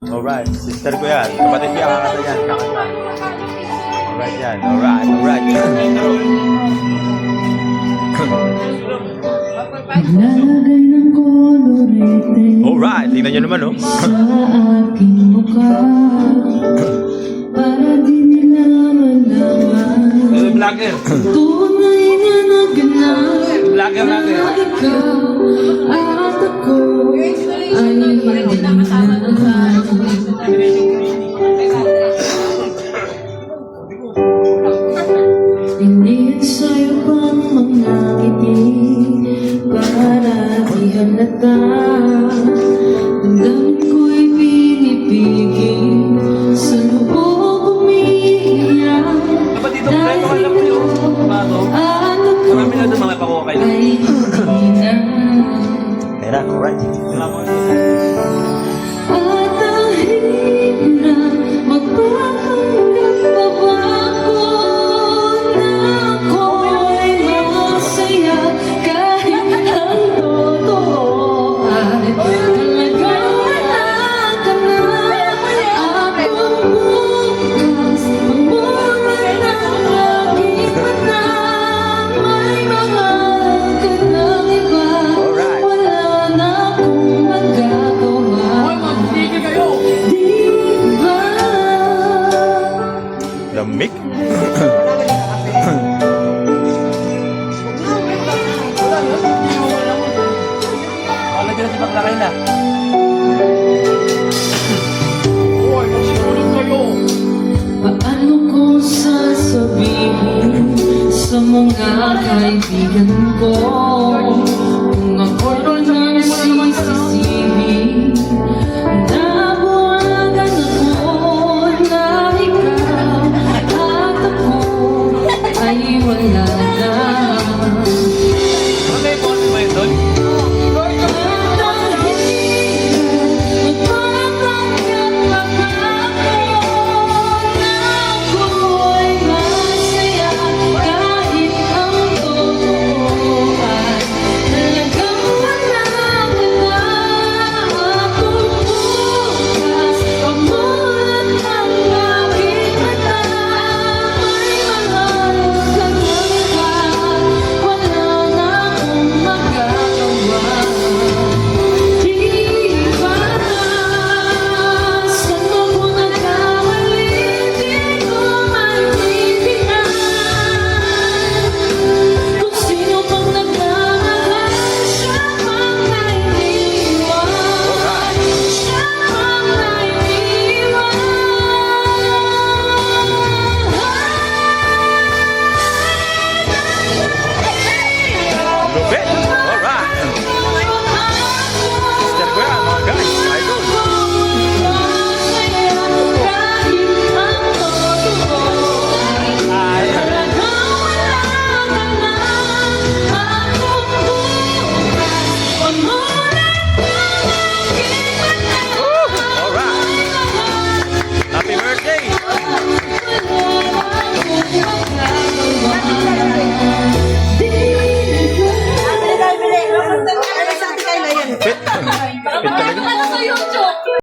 Alright, sister ko yan. Kapatid ko yan, kakanta yan, kakanta. Alright yan, alright. Lalagay ng kolorete Alright, tingnan nyo naman, oh. sa aking mukha para di nila malaman Vlogger. tunay na naganap Vlogger na natin. ikaw at ako ay hindi na Iniit sa'yo pang mga ngiti para di halata damdamin ko'y pinipigil sa loob umiiyak Dapat dito, friend, alam mo yun. Bago. at ako Marami na doon mga pakukay. ay hindi na Tera, alright. at dahil na magpapanggap pa ba ako na ako'y masaya kahit ang totoo ay talagang wala ka na akong bukas pagmura ng aking mata may mahal ka ng iba Alright. wala na akong magagawa di ba? Lamig. Lagyan na si Baklakay na. Paano ko sasabihin sa mga kaibigan ko